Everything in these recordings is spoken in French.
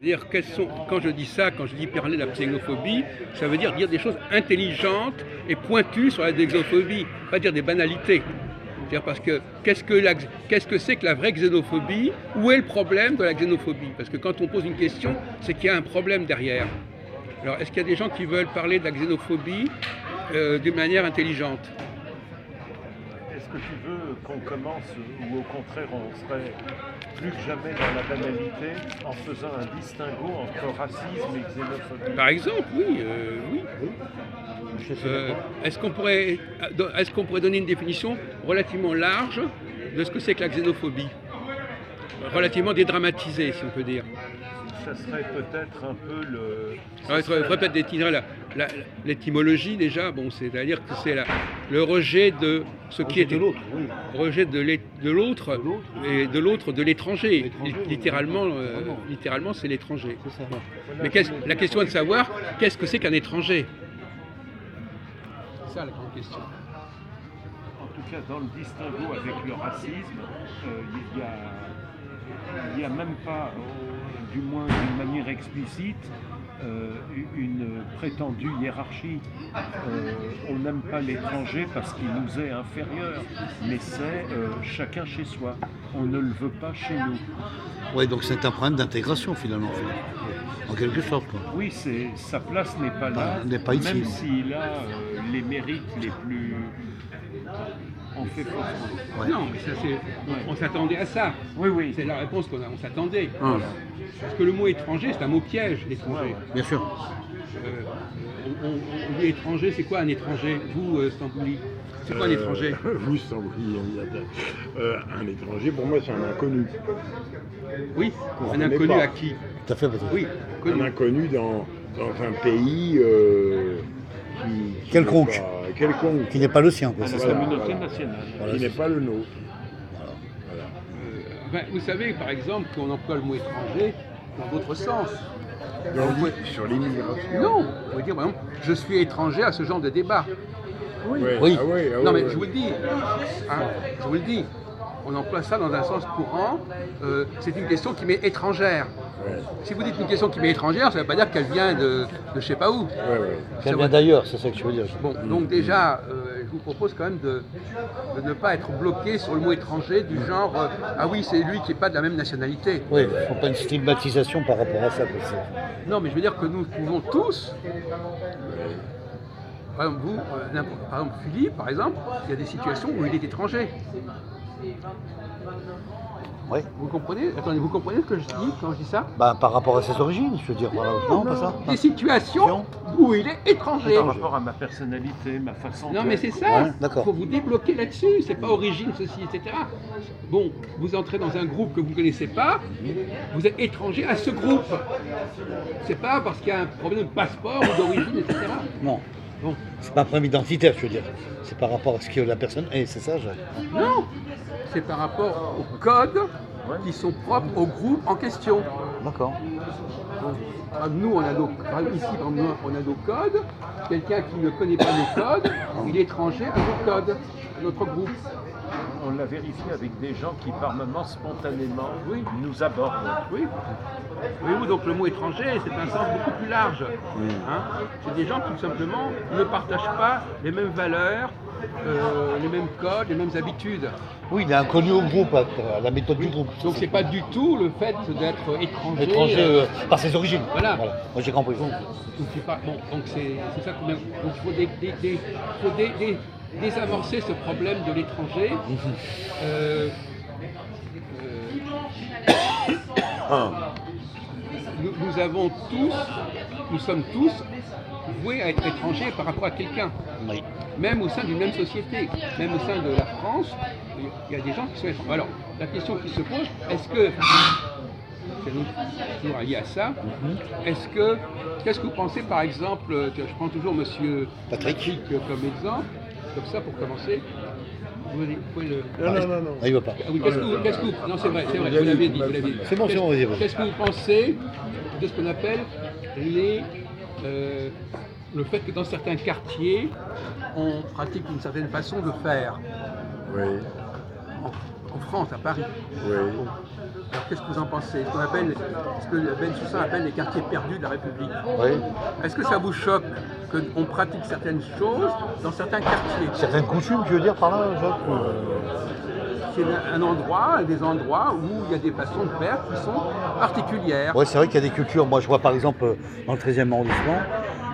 C'est-à-dire, quand je dis ça, quand je dis parler de la xénophobie, ça veut dire des choses intelligentes et pointues sur la xénophobie, pas dire des banalités. C'est-à-dire parce que qu'est-ce que c'est que la vraie xénophobie? Où est le problème de la xénophobie? Parce que quand on pose une question, c'est qu'il y a un problème derrière. Alors, est-ce qu'il y a des gens qui veulent parler de la xénophobie d'une manière intelligente? Est-ce que tu veux qu'on commence ou au contraire on serait plus que jamais dans la banalité en faisant un distinguo entre racisme et xénophobie? Par exemple, oui. Est-ce qu'on pourrait donner une définition relativement large de ce que c'est que la xénophobie? Relativement dédramatisée, si on peut dire. Ça serait peut-être un peu le... Il faudrait peut-être définir l'étymologie déjà. Bon, c'est-à-dire que c'est le rejet de ce qui est de l'autre, oui. Rejet de l'autre et de l'autre de l'étranger. Littéralement, c'est l'étranger. C'est ça. Mais la question est de savoir qu'est-ce que c'est qu'un étranger. C'est ça la grande question. En tout cas, dans le distinguo avec le racisme, il n'y a même pas, du moins d'une manière explicite, une prétendue hiérarchie. On n'aime pas l'étranger parce qu'il nous est inférieur, mais c'est chacun chez soi. On ne le veut pas chez nous. Oui, donc c'est un problème d'intégration finalement, en quelque sorte. Quoi. Oui, sa place n'est pas là, n'est pas ici. même s'il a les mérites les plus... On fait fausse route. Ouais. Non, mais ça on s'attendait à ça. Oui. C'est la réponse on s'attendait. Parce que le mot étranger, c'est un mot piège, l'étranger. Bien sûr. On dit étranger, c'est quoi un étranger? Vous, Stambouli, c'est quoi un étranger? Vous, Stambouli, un étranger, pour moi, c'est un inconnu. Oui, un inconnu à qui? Tout à fait, peut-être. Oui, un inconnu dans un pays quelconque. Qui n'est pas le sien. La communauté nationale. Qui n'est pas le nôtre. Vous savez, par exemple, qu'on emploie le mot étranger dans d'autres sens. Sur l'immigration. Non, on pourrait dire, par exemple, je suis étranger à ce genre de débat. Oui. Non, mais je vous le dis. Je vous le dis. On emploie ça dans un sens courant. C'est une question qui m'est étrangère. Ouais. Si vous dites une question qui m'est étrangère, ça ne veut pas dire qu'elle vient de je ne sais pas où. Qu'elle vient d'ailleurs, c'est ça que tu veux dire. Bon, donc déjà, je vous propose quand même de ne pas être bloqué sur le mot étranger du genre ah oui, c'est lui qui n'est pas de la même nationalité. Oui, il ne faut pas une stigmatisation par rapport à ça. Non, mais je veux dire que nous pouvons tous. Par exemple, vous, par exemple, Philippe, par exemple, il y a des situations où il est étranger. Oui. Vous comprenez? Attendez, vous comprenez ce que je dis quand je dis ça? Par rapport à ses origines, je veux dire. Non, pas ça. Des situations où il est étranger. Par rapport à ma personnalité, ma façon Non, de... mais c'est ça. Ouais, d'accord. Il faut vous débloquer là-dessus. C'est pas origine, ceci, etc. Bon, vous entrez dans un groupe que vous ne connaissez pas, vous êtes étranger à ce groupe. C'est pas parce qu'il y a un problème de passeport ou d'origine, etc. Non. Bon. C'est pas un problème identitaire, je veux dire. C'est par rapport à ce que la personne est, c'est ça, Non, c'est par rapport aux codes qui sont propres au groupe en question. D'accord. Nous, on a ici, on a nos codes. Quelqu'un qui ne connaît pas nos codes, il est étranger à nos codes, à notre groupe. On l'a vérifié avec des gens qui, par moments, spontanément, nous abordent. Oui. Voyez-vous, donc le mot étranger, c'est un sens beaucoup plus large. C'est des gens qui, tout simplement, ne partagent pas les mêmes valeurs, les mêmes codes, les mêmes habitudes. Oui, il est inconnu au groupe, à la méthode du groupe. Donc c'est pas du tout le fait d'être étranger. Étranger par ses origines. Voilà. Moi j'ai compris. Donc c'est ça qu'on a. Donc il faut désamorcer ce problème de l'étranger. Nous sommes tous voués à être étrangers par rapport à quelqu'un. Oui. Même au sein d'une même société, même au sein de la France, il y a des gens qui sont étrangers. Alors, la question qui se pose, est-ce que, c'est toujours lié à ça, qu'est-ce que vous pensez par exemple, je prends toujours monsieur Patrick comme exemple, comme ça pour commencer. Vous pouvez le... Non. Ah, il va pas. Oui, qu'est-ce que vous... Non, c'est vrai, vous l'avez dit. C'est bon, vas-y. Qu'est-ce que vous pensez de ce qu'on appelle le fait que dans certains quartiers, on pratique une certaine façon de faire? Oui. En France, à Paris. Oui. Bon. Alors qu'est-ce que vous en pensez? Ce que Ben Soussan appelle les quartiers perdus de la République. Oui. Est-ce que ça vous choque qu'on pratique certaines choses dans certains quartiers? Certaines coutumes, tu veux dire par là, Jacques C'est des endroits où il y a des façons de faire qui sont particulières. Oui, c'est vrai qu'il y a des cultures. Moi, je vois par exemple dans le 13e arrondissement,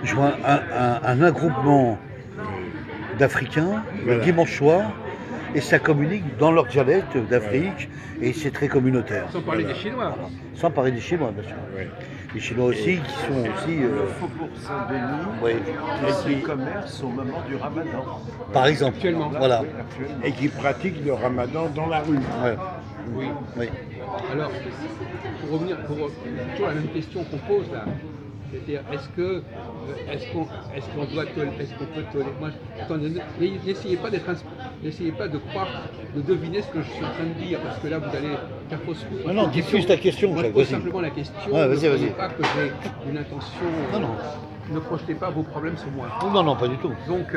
je vois un regroupement d'Africains le dimanche soir et ça communique dans leur dialecte d'Afrique et c'est très communautaire. Sans parler des Chinois. Sans parler des Chinois, bien sûr. Ouais. Les Chinois aussi qui sont aussi. Le Faubourg Saint-Denis Oui. et ses commerces au moment du Ramadan. Par exemple. Actuellement. Voilà. Oui, actuellement. Et qui pratiquent le ramadan dans la rue. Ouais. Oui. Oui. Alors, pour revenir, toujours la même question qu'on pose là, c'est-à-dire est-ce qu'on peut tolérer. Moi, attendez, n'essayez pas de croire, de deviner ce que je suis en train de dire, parce que là vous allez faire fausse route. Non, diffuse ta question, Moi je Jacques, pose vas-y. simplement la question. Ouais, vas-y, ne croyez vas-y. pas que j'ai une intention. Non. Ne projetez pas vos problèmes sur moi. Non, pas du tout. Donc,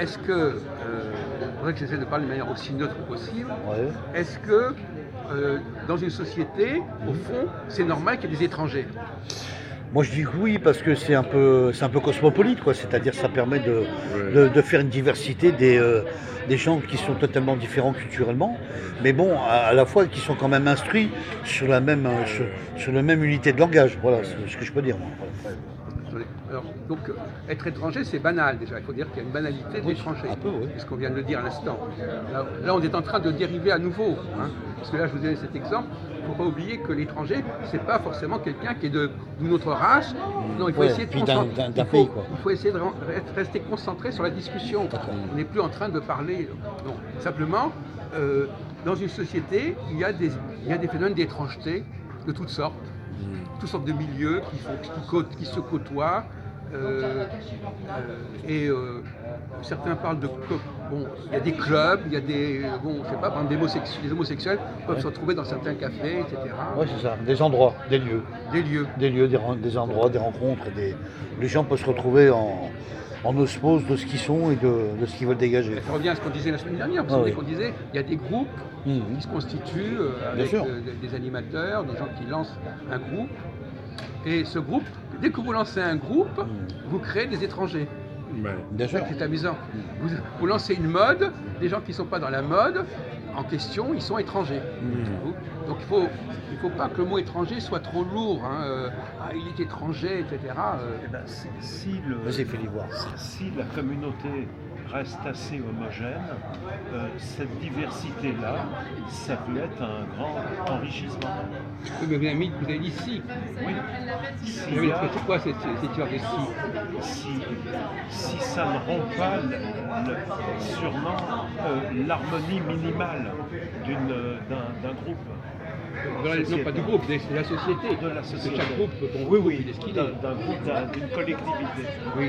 est-ce que, il faudrait que j'essaie de parler de manière aussi neutre que possible, Ouais. est-ce que dans une société, au fond, c'est normal qu'il y ait des étrangers? Moi je dis que oui parce que c'est un peu cosmopolite quoi, c'est-à-dire ça permet de faire une diversité des gens qui sont totalement différents culturellement, mais bon à la fois qui sont quand même instruits sur la même unité de langage. Voilà, c'est ce que je peux dire. Moi. Voilà. Alors, donc, être étranger, c'est banal déjà. Il faut dire qu'il y a une banalité de Oui, l'étranger, un peu, oui. puisqu'on vient de le dire à l'instant. Là, on est en train de dériver à nouveau. Hein, parce que là, je vous ai donné cet exemple. Il ne faut pas oublier que l'étranger, c'est pas forcément quelqu'un qui est d'une autre race. Non, il faut Ouais, essayer de puis d'un pays, quoi. Il faut essayer de rester concentré sur la discussion. On n'est plus en train de parler. Non, simplement, dans une société, il y a des phénomènes d'étrangeté de toutes sortes. Toutes sortes de milieux qui se côtoient. Certains parlent de. Bon, il y a des clubs, il y a des. Bon, je sais pas, par exemple, les homosexuels peuvent se retrouver dans certains cafés, etc. Oui, c'est ça, des endroits, des lieux. Des endroits, des rencontres. Les gens peuvent se retrouver en osmose de ce qu'ils sont et de ce qu'ils veulent dégager. Ça revient à ce qu'on disait la semaine dernière. Vous savez qu'on disait il y a des groupes qui se constituent avec des animateurs, des gens qui lancent un groupe. Et ce groupe, dès que vous lancez un groupe, vous créez des étrangers. Ouais. Bien sûr. C'est amusant. Vous lancez une mode, des gens qui ne sont pas dans la mode en question, ils sont étrangers. Donc il faut pas que le mot étranger soit trop lourd. Hein. Il est étranger, etc. Eh ben, Vas-y, fais-le voir. si la communauté reste assez homogène, cette diversité-là, ça peut être un grand enrichissement. Oui, mais vous avez dit si. Oui. C'est quoi cette histoire de si? Si ça ne rompt pas sûrement l'harmonie minimale d'un groupe. Non, pas du groupe, c'est la société. De la société. Chaque groupe, il est ce qu'il est. D'un groupe, d'une collectivité. Oui.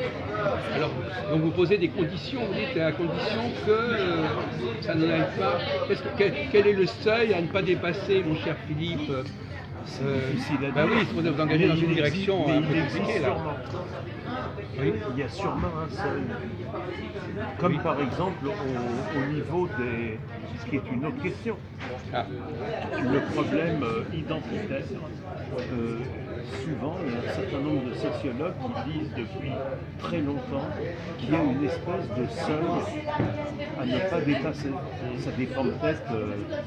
Alors, donc vous posez des conditions, vous dites à condition que ça ne aille pas. Quel est le seuil à ne pas dépasser, mon cher Philippe? C'est difficile à dire. Bah oui, il faut vous engager dans une direction un peu il existe compliquée là. sûrement. Oui. Il y a sûrement un seuil. Comme par exemple au niveau ce qui est une autre question, Ah. le problème identitaire. Souvent, il y a un certain nombre de sociologues qui disent depuis très longtemps qu'il y a une espèce de seuil à ne pas dépasser. Ça dépend peut-être,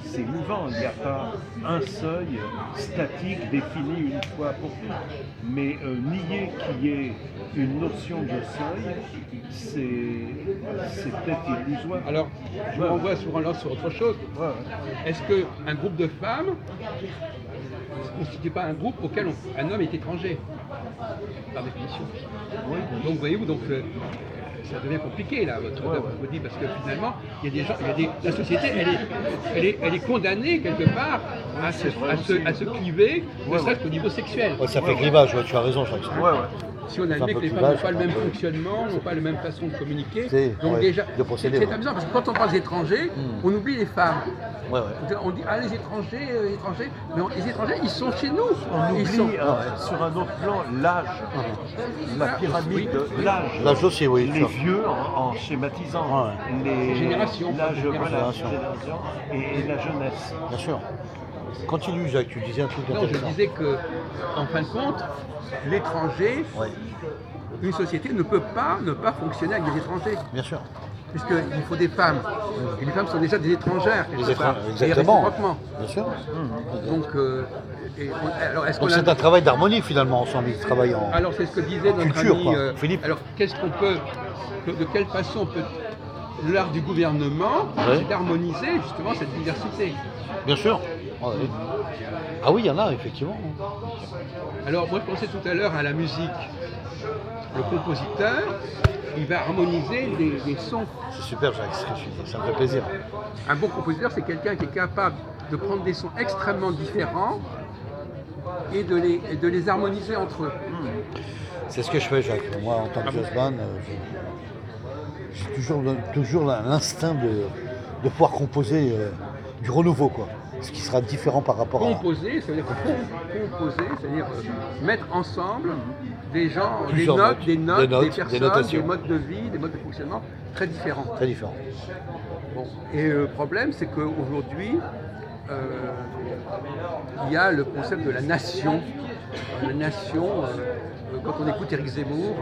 c'est mouvant, il n'y a pas un seuil statique défini une fois pour toutes. Mais nier qu'il y ait une notion de seuil, c'est peut-être illusoire. Alors, je vous renvoie sur autre chose. Est-ce qu'un groupe de femmes ne constitue pas un groupe auquel un homme est étranger, par définition? Oui, Donc, voyez-vous, ça devient compliqué là, votre vous dit, parce que finalement, il y a des gens, la société, elle est condamnée quelque part à se cliver, ne serait-ce qu'au niveau sexuel. Ouais, ça fait clivage, tu as raison, Jacques. Si on admet que les femmes n'ont pas le même fonctionnement, n'ont pas la même façon de communiquer, donc déjà, de procéder, c'est amusant parce que quand on parle des étrangers, on oublie les femmes. Ouais. On dit les étrangers, mais les étrangers, ils sont chez nous. On Ils oublie sont- sur un autre plan l'âge, la pyramide de l'âge. L'âge aussi, oui. Les sûr. vieux en schématisant, Génération, l'âge, génération. génération et la jeunesse. Bien sûr. Continue, Jacques, tu disais un truc Non, je intéressant. disais que, en fin de compte, l'étranger, Ouais, une société ne peut pas ne pas fonctionner avec des étrangers. bien sûr. Puisqu'il faut des femmes. Et les femmes sont déjà des étrangères, quelque part. Et Exactement. réciproquement. Bien sûr. Donc, alors, est-ce qu'on Donc c'est un travail d'harmonie finalement ensemble. Ils travaillent en. Alors, c'est ce que disait notre culture, ami quoi. Philippe. Alors, qu'est-ce qu'on peut, de quelle façon peut l'art du gouvernement, Ouais. c'est d'harmoniser justement cette diversité. Bien sûr. Ouais. Ah oui, il y en a effectivement. Alors, moi, je pensais tout à l'heure à la musique. Le compositeur, il va harmoniser les sons. C'est super, Jacques, ce que tu dis. Ça me fait plaisir. Un bon compositeur, c'est quelqu'un qui est capable de prendre des sons extrêmement différents et de les harmoniser entre eux. C'est ce que je fais, Jacques. Moi, en tant que jazzman, j'ai toujours l'instinct de pouvoir composer du renouveau, quoi. Ce qui sera différent par rapport à. Composer, c'est-à-dire composer, c'est-à-dire mettre ensemble des gens, des Plusieurs notes, notes, des des personnes, des notations. modes de vie, des modes de fonctionnement très différents. Très différent. Bon. Et le problème, c'est qu'aujourd'hui, il y a le concept de la nation. La nation, quand on écoute Éric Zemmour,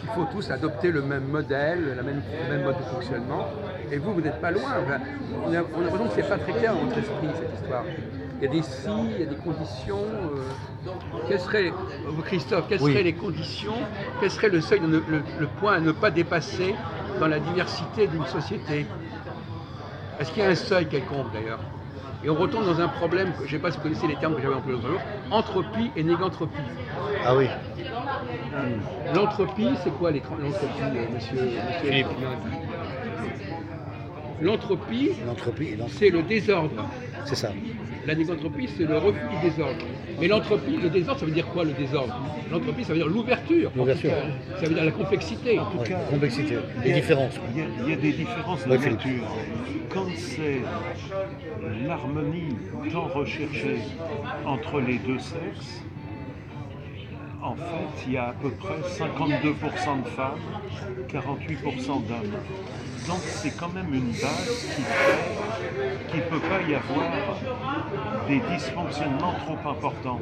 il faut tous adopter le même modèle, le même mode de fonctionnement. Et vous n'êtes pas loin. Enfin, on a l'impression que ce n'est pas très clair dans votre esprit, cette histoire. Il y a des si, il y a des conditions. Quelles seraient, Christophe, quelles seraient les conditions, quel serait le seuil, le point à ne pas dépasser dans la diversité d'une société? Est-ce qu'il y a un seuil quelconque d'ailleurs? Et on retombe dans un problème, je ne sais pas si vous connaissez les termes que j'avais employés l'autre jour, entropie et négantropie. Ah oui. L'entropie, c'est quoi l'entropie, monsieur Philippe. L'entropie, L'entropie, c'est le désordre. c'est ça. La négantropie, c'est le refus du désordre. Mais l'entropie, le désordre, ça veut dire quoi le désordre? L'entropie, ça veut dire l'ouverture. L'ouverture. Ça veut dire la complexité. En tout Ouais, cas, complexité, les différences. il y a des différences de Ouais, Philippe. nature. Quand c'est l'harmonie tant recherchée entre les deux sexes, en fait, il y a à peu près 52% de femmes, 48% d'hommes. Donc c'est quand même une base qui fait qu'il ne peut pas y avoir des dysfonctionnements trop importants.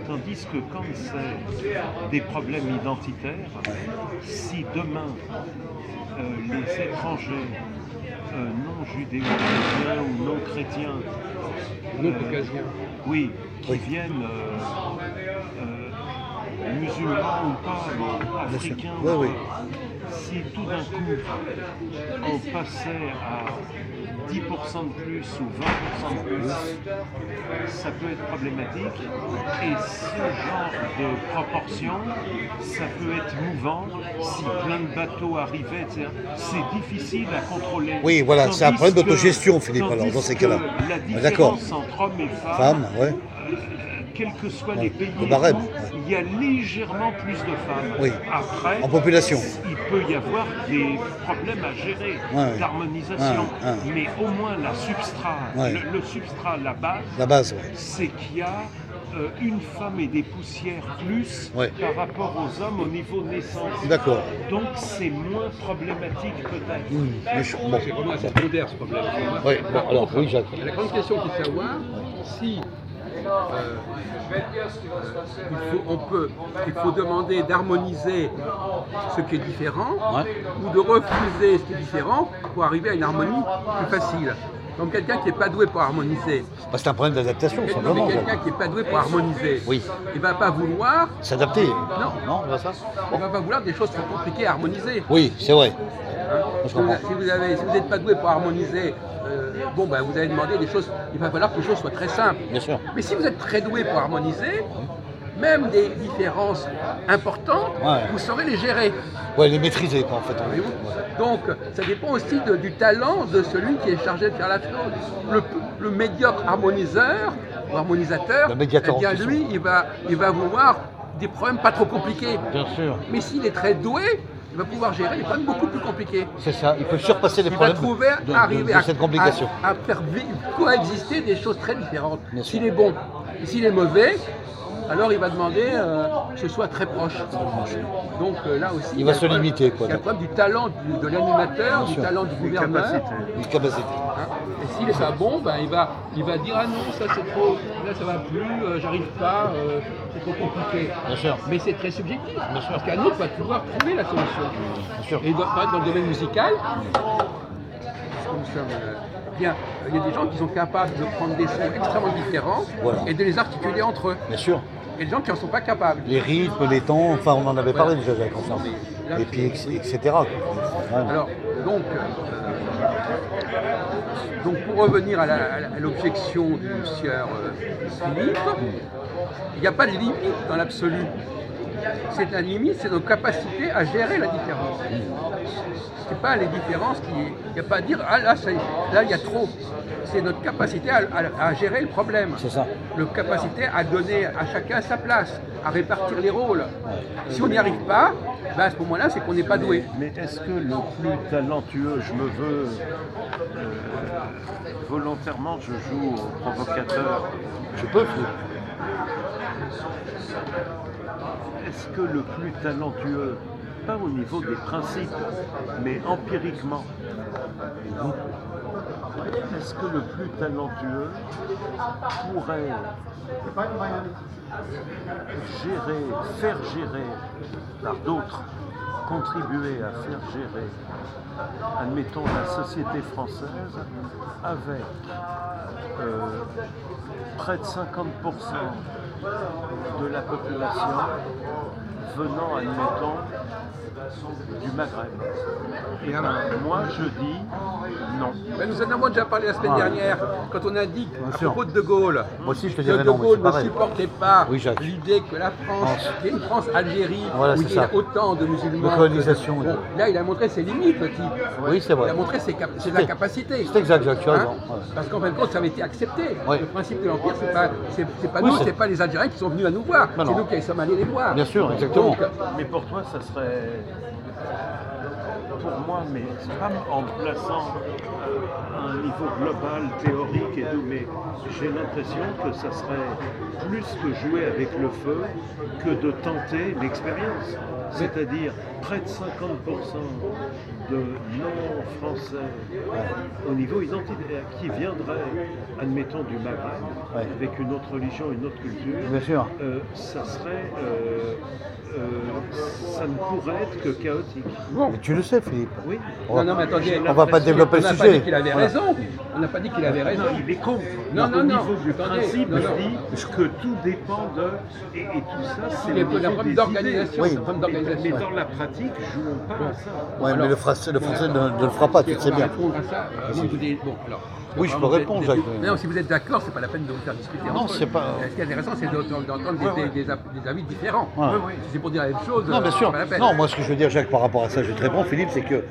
Tandis que quand c'est des problèmes identitaires, si demain les étrangers non judéo-chrétiens ou non chrétiens, Non caucasien. oui, qui viennent musulmans ou pas, mais africains, Oui, oui. si tout d'un coup on passait à 10% de plus ou 20% de plus, ça peut être problématique. Et ce genre de proportion, ça peut être mouvant. Si plein de bateaux arrivaient, etc., c'est difficile à contrôler. Oui, voilà, c'est un Tandis problème que- d'autogestion, Philippe, alors, dans ces cas-là. tandis que La Ah, d'accord. différence entre hommes et Femmes, ouais. quels que soient Ouais, les pays, le barème, il y a légèrement plus de femmes. Oui. Après, En population. il peut y avoir des problèmes à gérer Ouais. d'harmonisation, Ouais. mais au moins la substrat, Ouais. le substrat, la base, La base, ouais. c'est qu'il y a une femme et des poussières plus Ouais. par rapport aux hommes au niveau naissance. D'accord. Donc c'est moins problématique peut-être. Mais bon. C'est vraiment assez secondaire ce problème. Oui, Par bon, alors, contre, oui, Jacques. La grande question qui est de savoir si il faut demander d'harmoniser ce qui est différent ou de refuser ce qui est différent pour arriver à une harmonie plus facile. Donc quelqu'un qui n'est pas doué pour harmoniser, Bah, c'est un problème d'adaptation, non, simplement. mais quelqu'un qui n'est pas doué pour harmoniser, Oui. il ne va pas vouloir, S'adapter. Non. Non, c'est ça. il va pas vouloir des choses trop compliquées à harmoniser. Oui, c'est vrai. Hein. Je Si comprends. vous n'êtes pas doué pour harmoniser, vous allez demander des choses, il va falloir que les choses soient très simples. Bien sûr. Mais si vous êtes très doué pour harmoniser, même des différences importantes, Ouais. vous saurez les gérer. Ouais, les maîtriser, quoi, en fait. Voyez-vous. Ouais. Donc, ça dépend aussi du talent de celui qui est chargé de faire la chose. Le médiocre harmoniseur ou harmonisateur, Le médiateur eh bien, en question. lui, il va vouloir des problèmes pas trop compliqués. Bien sûr. Mais s'il est très doué, il va pouvoir gérer des problèmes beaucoup plus compliqués. C'est ça. Il peut surpasser les Il va problèmes trouver, arriver de cette complication. à faire coexister des choses très différentes. Bien sûr. S'il est bon et s'il est mauvais, alors il va demander que ce soit très proche. Donc là aussi, Il va se limiter, quoi. Il y a le problème du talent de l'animateur, Bien du sûr. talent du gouverneur. Une capacité. Hein. Et s'il est pas bon, ben, il va dire ah non, ça c'est trop, là ça va plus, j'arrive pas, c'est trop compliqué. Bien sûr. Mais c'est très subjectif. Bien sûr. Parce qu'un autre va pouvoir trouver la solution. Bien sûr. Et par exemple, dans le domaine musical, parce que nous sommes bien, il y a des gens qui sont capables de prendre des sons extrêmement différents Voilà. et de les articuler entre eux. Bien sûr. Et des gens qui n'en sont pas capables. Les rythmes, les temps, enfin on en avait parlé déjà Jacques, ensemble. Mais là, Et puis etc. quoi. Vraiment. Alors, donc pour revenir à l'objection du sieur Philippe, il n'y a pas de limite dans l'absolu. C'est la limite, c'est nos capacités à gérer la différence. C'est pas les différences il n'y a pas à dire ah là il y a trop. C'est notre capacité à gérer le problème. C'est ça. Notre capacité à donner à chacun sa place, à répartir les rôles. Si on n'y arrive pas, ben à ce moment-là, c'est qu'on n'est pas doué. Mais est-ce que le plus talentueux, je me veux volontairement, je joue au provocateur. Je peux, Philippe. Est-ce que le plus talentueux, pas au niveau des principes, mais empiriquement, est-ce que le plus talentueux pourrait faire gérer par d'autres, contribuer à faire gérer, admettons, la société française avec près de 50% de la population venant, admettons, du Maghreb. Et ben, moi je dis non. Ben, nous en avons déjà parlé la semaine dernière, quand on a dit à sûr. propos de De Gaulle, Moi aussi je te que dirais De non, mais Gaulle c'est ne pareil. supportait pas Oui, Jacques. l'idée que la France, qu'il y ait une France-Algérie, Voilà, où c'est il y a ça. autant de musulmans. De colonisation, Bon, oui. là, il a montré ses limites, le type. Oui, c'est vrai. Il a montré c'est de la capacité. C'est exact, Jacques, tu as Hein, raison. Ouais. parce qu'en fin de compte, ça avait été accepté. Oui. Le principe de l'Empire, c'est pas Oui, nous, c'est- c'est pas les Algériens qui sont venus à nous voir. Non, C'est non. nous qui sommes allés les voir. Bien sûr, exactement. Donc, Mais pour toi, ça serait, pour moi, mais pas en plaçant à un niveau global, théorique et tout, mais j'ai l'impression que ça serait plus que jouer avec le feu que de tenter l'expérience. C'est-à-dire près de 50% de non-français au niveau identitaire qui viendraient, admettons, du Maghreb, Ouais. avec une autre religion, une autre culture, Bien sûr. ça serait, ça ne pourrait être que chaotique. bon. Mais tu le sais, Philippe. Oui. On va- Non, mais attendez, on va pas développer on le n'a pas sujet. dit qu'il avait Voilà. raison. On n'a pas dit qu'il avait raison. Non, il est contre. Non, Au non, non. niveau du Attendez, principe, non, non. je dis que tout dépend de... Et tout ça, c'est Il y a au un niveau problème des d'organisation. Oui. c'est un problème idées. Mais d'organisation. dans la pratique, jouons pas à ça. Ouais, Alors- mais le français ne le fera pas, tu le sais On va bien. répondre à ça. Moi, je vous dis, bon, alors. Oui, je peux Vous êtes- répondre, vous êtes- Jacques. Non, si vous êtes d'accord, c'est pas la peine de vous faire discuter. Non, entre eux. c'est pas- Ce qui est intéressant, c'est d'entendre des avis différents. Ouais. Oui, oui. Si c'est pour dire la même chose, Non, bien c'est sûr. pas la peine. Non, moi, ce que je veux dire, Jacques, par rapport à ça, je te réponds, Philippe, c'est que,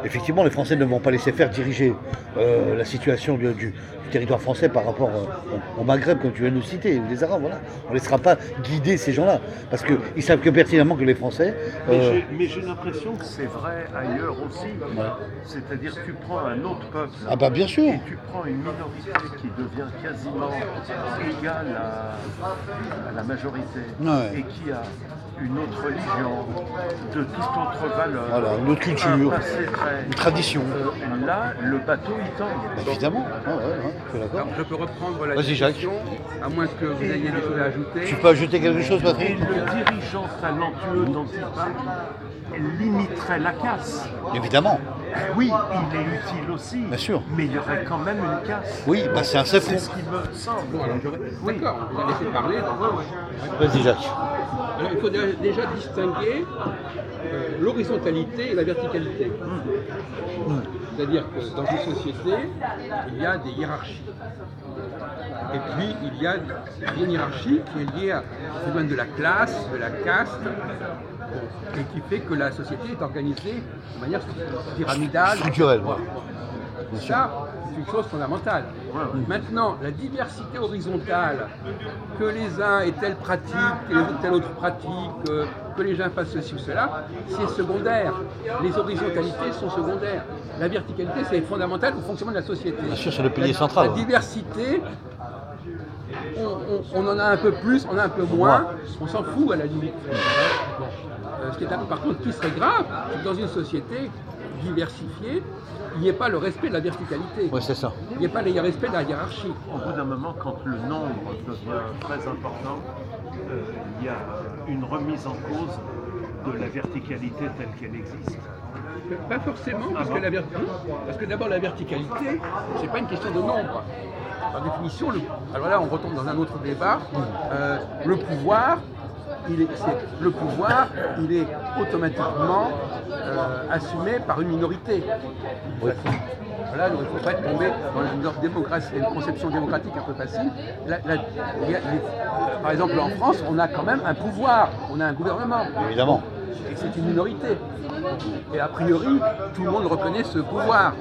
effectivement, les Français ne vont pas laisser faire diriger la situation du territoire français par rapport au Maghreb, comme tu viens de nous citer, ou les Arabes, voilà. On ne laissera pas guider ces gens-là, parce qu'ils savent que pertinemment que les Français... Mais j'ai l'impression que c'est vrai ailleurs aussi. C'est-à-dire que tu prends un autre peuple Ah bah bien sûr. et tu prends une minorité qui devient quasiment égale à la majorité Ouais. et qui a une autre religion, de toute autre valeur, Voilà, une autre culture, un passé très... une tradition. Là, le bateau, il tangue. Évidemment, ouais, je suis d'accord. Alors, je peux reprendre la Vas-y, Jacques. discussion, à moins que vous ayez des choses à ajouter. Tu peux ajouter quelque chose, Et Patrick? le dirigeant talentueux dont il parle limiterait la casse. Évidemment. Oui, il est utile aussi, Bien sûr. mais il y aurait quand même une casse. Oui, bah c'est un C'est second. ce qui me semble. Bon, alors, d'accord, vous avez laissé parler. donc, Vas-y, Jacques. Alors, il faut déjà distinguer l'horizontalité et la verticalité. C'est-à-dire que dans une société, il y a des hiérarchies. Et puis, il y a une hiérarchie qui est liée au phénomène de la classe, de la caste, et qui fait que la société est organisée de manière pyramidale. Structurelle, Voilà. Bien sûr. Ça, c'est une chose fondamentale. Maintenant, la diversité horizontale, que les uns aient telle pratique, que les autres telle autre pratique, que les gens fassent ceci ou cela, c'est secondaire. Les horizontalités sont secondaires. La verticalité, c'est fondamental au fonctionnement de la société. Bien sûr, c'est le pilier central. La diversité on en a un peu plus, on a un peu moins, on s'en fout à la limite. Bon. Par contre, ce qui serait grave, c'est que dans une société diversifiée, il n'y ait pas le respect de la verticalité. Ouais, c'est ça. Il n'y ait pas le respect de la hiérarchie. Au bout d'un moment, quand le nombre devient très important, il y a une remise en cause de la verticalité telle qu'elle existe. Pas forcément, parce que d'abord la verticalité, c'est pas une question de nombre. Par définition, alors là on retombe dans un autre débat, le pouvoir, il est automatiquement assumé par une minorité. Oui. Voilà, donc il ne faut pas tomber dans une conception démocratique un peu facile. Par exemple, en France, on a quand même un pouvoir, on a un gouvernement. Évidemment. Et c'est une minorité. Et a priori, tout le monde reconnaît ce pouvoir,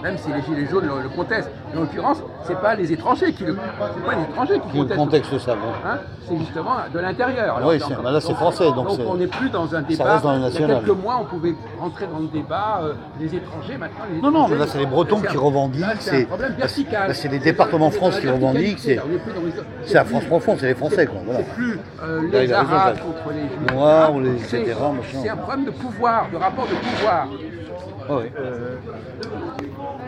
même si les Gilets jaunes le contestent. En l'occurrence, c'est pas les étrangers qui contestent. Le contexte, ça. Bon. Hein, c'est justement de l'intérieur. Oui, là c'est français. Donc on n'est plus dans un débat. Ça reste dans le il y a national. quelques mois, on pouvait rentrer dans le débat des étrangers. Maintenant, les Non, étrangers, mais là c'est les Bretons qui revendiquent. Là, c'est un problème vertical. C'est les départements de France qui revendiquent. C'est la France profonde, c'est les Français. Quoi. Voilà. C'est plus il a les raison, Arabes Jacques. contre les Juifs. Noirs ou les etc. C'est un problème de pouvoir, de rapport de pouvoir. Ah oui.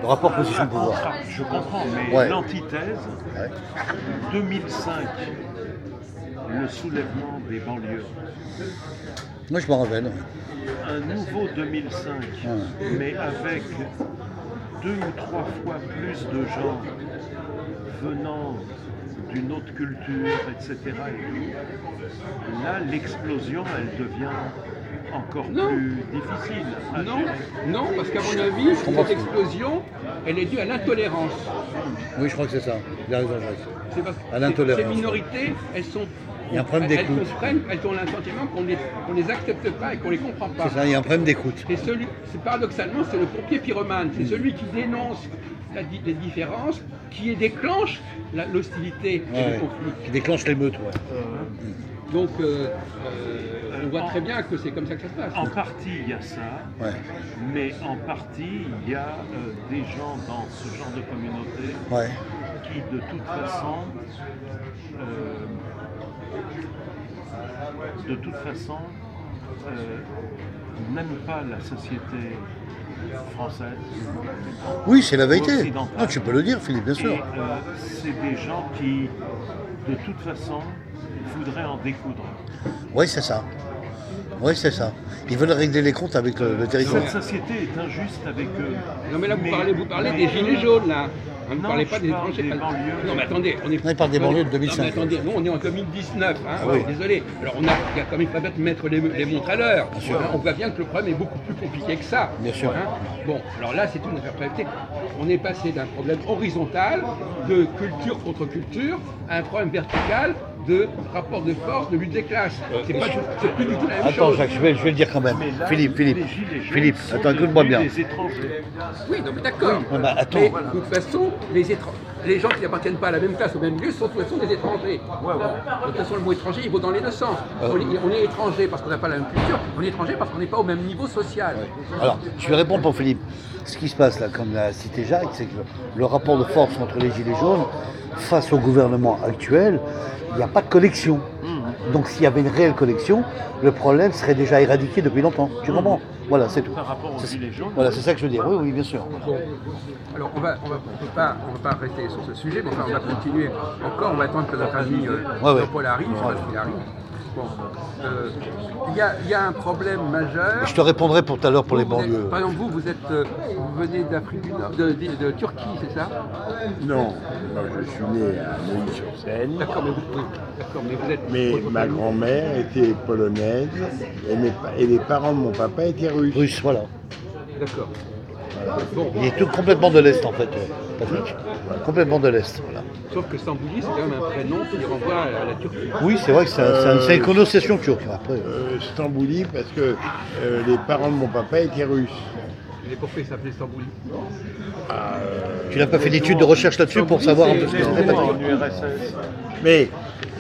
Le rapport position-pouvoir. Je comprends, mais Ouais. l'antithèse, 2005, le soulèvement des banlieues, Moi je m'en rappelle. un nouveau 2005, mais avec 2 ou 3 fois plus de gens venant d'une autre culture, etc. et tout, là, l'explosion, elle devient encore Non. plus difficile. à gérer. Non, parce qu'à mon avis, cette explosion, elle est due à l'intolérance. Oui, je crois que c'est ça. Il a raison, Jacques. C'est parce À que l'intolérance. ces minorités, elles sont. Il y a un problème d'écoute. Elles ont le sentiment qu'on les accepte pas et qu'on les comprend pas. C'est ça, il y a un problème d'écoute. Paradoxalement, c'est le pompier pyromane, c'est celui qui dénonce les différences, qui déclenche l'hostilité et le conflit. Qui déclenche l'émeute, Donc, on voit très bien que c'est comme ça que ça se passe. En partie, il y a ça, mais en partie, il y a des gens dans ce genre de communauté qui, de toute façon, n'aiment pas la société française. Oui, c'est la vérité. Occidentale. Non, tu peux le dire, Philippe, bien sûr. Et c'est des gens qui, de toute façon, voudraient en découdre. Oui, c'est ça. Oui, c'est ça. Ils veulent régler les comptes avec le territoire. Cette société est injuste avec eux. Non mais là vous parlez des gilets jaunes là. Vous ne Non, parlez pas je des parle étrangers. des banlieues. Non mais attendez, Non, il parle des banlieues de 2005. Non, mais attendez, nous on est en 2019, hein, oui. désolé. Alors il y a quand même pas de mettre les montres à l'heure. sûr. On voit bien que le problème est beaucoup plus compliqué que ça. Bien sûr. Hein. Bon, alors là c'est une affaire priorité. On est passé d'un problème horizontal de culture contre culture à un problème vertical de rapport de force, de lutte des classes. C'est plus du tout la même Attends, chose. Jacques, je vais le dire quand même. Mais là, Philippe, les gilets jaunes Philippe, sont attends, écoute-moi bien. devenus des étrangers. Oui, non mais d'accord. Ouais, bah, attends. Mais de toute façon, les gens qui n'appartiennent pas à la même classe, au même lieu, sont de toute façon des étrangers. De toute façon, le mot étranger, il vaut dans les deux sens. On est étranger parce qu'on n'a pas la même culture, on est étranger parce qu'on n'est pas au même niveau social. Alors, je vais répondre pour Philippe. Ce qui se passe là, comme l'a cité Jacques, c'est que le rapport de force entre les Gilets jaunes face au gouvernement actuel, il n'y a pas de collection. Donc s'il y avait une réelle collection, le problème serait déjà éradiqué depuis longtemps. Tu comprends? Voilà, c'est tout. Par rapport aux gilets jaunes. Voilà, c'est ça que je veux dire. Oui, oui, bien sûr. Bon. Alors on peut pas rester sur ce sujet, mais enfin on va continuer encore, on va attendre que notre ami Jean-Paul arrive, je sais pas s'il arrive. Bon. Il y a un problème majeur. Je te répondrai pour tout à l'heure pour les Vous êtes- banlieues. Par exemple, vous venez d'Afrique du Nord, de Turquie, c'est ça? Non, moi je suis né à Neuilly-sur-Seine, D'accord, mais vous êtes. mais votre ma famille- grand-mère était polonaise et les parents de mon papa étaient russes. Russe, voilà. D'accord. Bon, Il est tout complètement de l'Est en fait, Patrick. Complètement de l'Est, voilà. sauf que Stambouli, c'est quand même un prénom qui renvoie à la Turquie. Oui, c'est vrai que c'est une connotation turque. Après, Stambouli parce que les parents de mon papa étaient russes. Et pourquoi il s'appelait Stambouli? tu n'as pas fait d'études de recherche là-dessus pour savoir un peu ce que c'était, En Patrick? URSS. Mais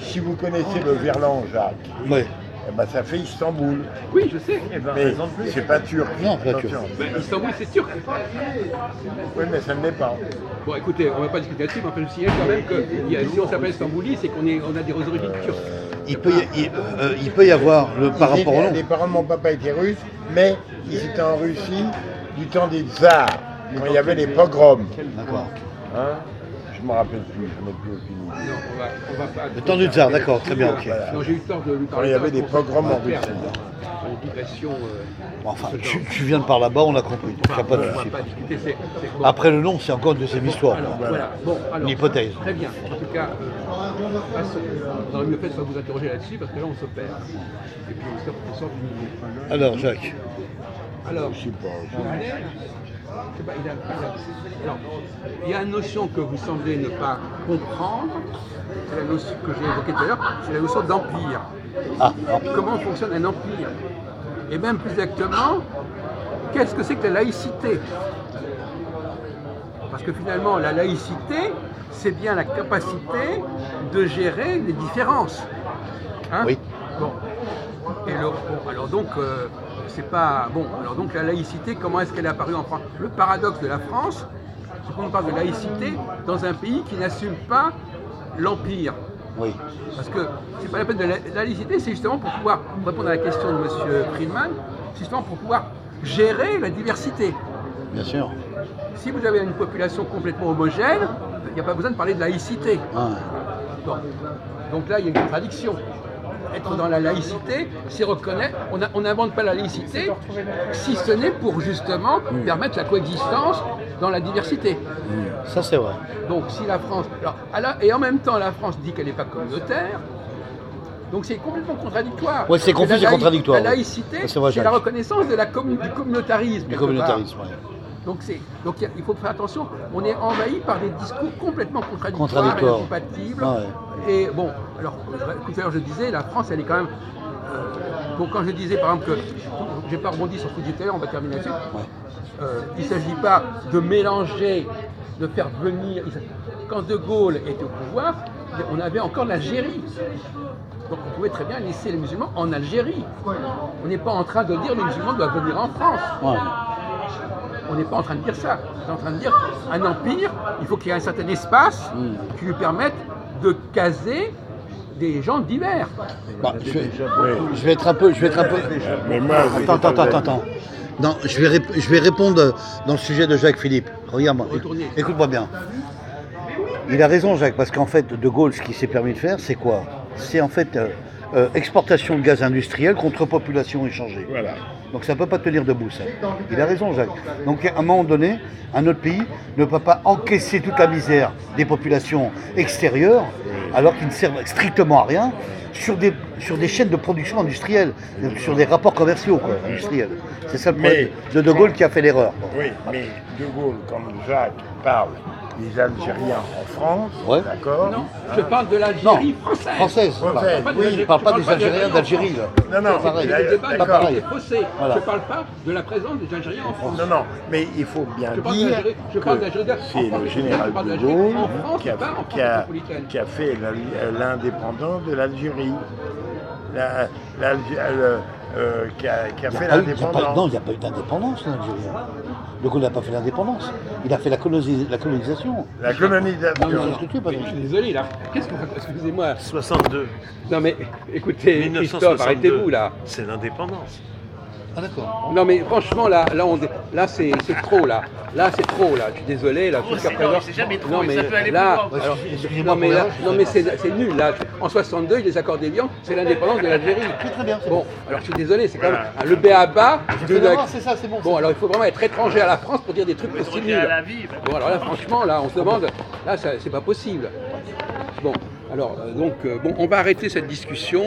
si vous connaissez le verlan, Jacques, Oui. Eh ben, ça fait Istanbul. Oui, je sais. Mais c'est pas turc. Non, c'est pas turc. Attention. Ben, Istanbul, c'est turc. Oui, mais ça ne l'est pas. Bon, écoutez, on ne va pas discuter là-dessus, mais enfin, je signale quand même que si on s'appelle Istamboulis, c'est on a des origines turques. Il peut y avoir, par rapport au nom, Les parents de mon papa étaient russes, mais ils étaient en Russie du temps des tsars, quand il y avait les pogroms. d'accord. Hein, je ne me rappelle plus, je n'ai plus aucune idée. Non, on va pas. Le temps du tsar, d'accord, très bien, ok. Non, j'ai eu tort de lui Quand parler. il y avait ça, des pour ça, pogroms en on va faire Russie. une digression. Bon, enfin, tu viens de par là-bas, on a compris, donc il n'y a pas de On va souci. pas discuter, c'est bon. Après le nom, c'est encore une deuxième histoire. Alors, voilà. Bon, alors, Une hypothèse. Très bien. En tout cas, on aurait mieux fait de ne pas vous interroger là-dessus parce que là, on se perd. Et puis, on sort du niveau. Alors, Jacques, Alors, Je sais pas. je sais pas, alors, il y a une notion que vous semblez ne pas comprendre, c'est la notion que j'ai évoquée tout à l'heure, c'est la notion d'empire. Comment fonctionne un empire? Et même plus exactement, qu'est-ce que c'est que la laïcité? Parce que finalement, la laïcité, c'est bien la capacité de gérer les différences. Hein? Oui. Bon. Alors donc, c'est pas bon. Alors donc la laïcité, comment est-ce qu'elle est apparue en France? Le paradoxe de la France, c'est qu'on parle de laïcité dans un pays qui n'assume pas l'empire. oui. Parce que c'est pas la peine de la laïcité, c'est justement pour pouvoir répondre à la question de M. Friedman, c'est justement pour pouvoir gérer la diversité. Bien sûr. Si vous avez une population complètement homogène, il n'y a pas besoin de parler de laïcité. Ah, Bon. Donc là, il y a une contradiction. Être dans la laïcité, c'est reconnaître, on n'invente pas la laïcité, si ce n'est pour justement permettre la coexistence dans la diversité. ça c'est vrai. Donc si la France, et en même temps la France dit qu'elle n'est pas communautaire, donc c'est complètement contradictoire. Ouais, c'est confus, c'est contradictoire. La Ouais. laïcité, Ça, c'est vrai, c'est la Jacques. reconnaissance de du communautarisme. Du quelque communautarisme, part. ouais. Donc il faut faire attention, on est envahi par des discours complètement contradictoires, Contradictoires. incompatibles. Ouais. Et bon, alors tout à l'heure je disais, la France elle est quand même. Bon, quand je disais par exemple que, j'ai pas rebondi sur ce que je disais tout à l'heure, on va terminer là-dessus. Il ne s'agit pas de mélanger, de faire venir. Quand De Gaulle était au pouvoir, on avait encore l'Algérie. Donc on pouvait très bien laisser les musulmans en Algérie. On n'est pas en train de dire les musulmans doivent venir en France. Ouais. On n'est pas en train de dire ça. On est en train de dire un empire, il faut qu'il y ait un certain espace qui lui permette de caser des gens divers. Bah, je vais être un peu. Mais moi, Attends. Non, je vais répondre dans le sujet de Jacques Philippe. Regarde-moi, Retournez. écoute-moi bien. Il a raison, Jacques, parce qu'en fait, De Gaulle, ce qu'il s'est permis de faire, c'est quoi? C'est en fait exportation de gaz industriel contre population échangée. Voilà. Donc ça ne peut pas tenir debout, ça. Il a raison, Jacques. Donc à un moment donné, un autre pays ne peut pas encaisser toute la misère des populations extérieures, alors qu'ils ne servent strictement à rien, sur des chaînes de production industrielle, sur des rapports commerciaux industriels. C'est ça le problème de Gaulle qui a fait l'erreur. Oui, mais De Gaulle, comme Jacques parle des Algériens en France, Ouais. d'accord? Non, je parle de l'Algérie française. Française. Française, Oui, il ne parle pas des Algériens d'Algérie, là. Non, non, C'est pareil. Le débat d'accord. est faussé. Voilà. Je ne parle pas de la présence des Algériens en France. Non, non, mais il faut bien Je parle dire d'Algérie- je parle d'Algérie en que c'est France. le général Je parle de d'Algérie Gaulle en France, pas en France métropolitaine. qui a fait l'indépendance de l'Algérie. Qui a fait l'indépendance. Non, il n'y a pas eu d'indépendance, l'Algérie. De Gaulle n'a pas fait l'indépendance. Il a fait la colonisation. La colonisation. Non, je te tue, pardon. Je suis désolé là. Qu'est-ce que excusez-moi. 62. Non mais écoutez, 1962. Christophe, arrêtez-vous là. C'est l'indépendance. Ah d'accord. Non mais franchement là c'est trop là. Là c'est trop là. Je suis désolé là. Jusqu'à présent. c'est jamais trop, Non et mais ça peut aller là. plus loin. alors, Excusez-moi non mais pour là, l'erreur, non mais c'est nul là. En 62, les accords d'Évian, c'est l'indépendance de l'Algérie. Très bien. Bon, alors je suis désolé, c'est quand même le béaba. fait l'erreur, c'est ça, c'est bon. Bon, alors il faut vraiment être étranger à la France pour dire des trucs aussi Retourner à nuls. la vie. Bon, alors là, franchement, là, on se demande, là, c'est pas possible. Bon, alors, donc, bon, on va arrêter cette discussion.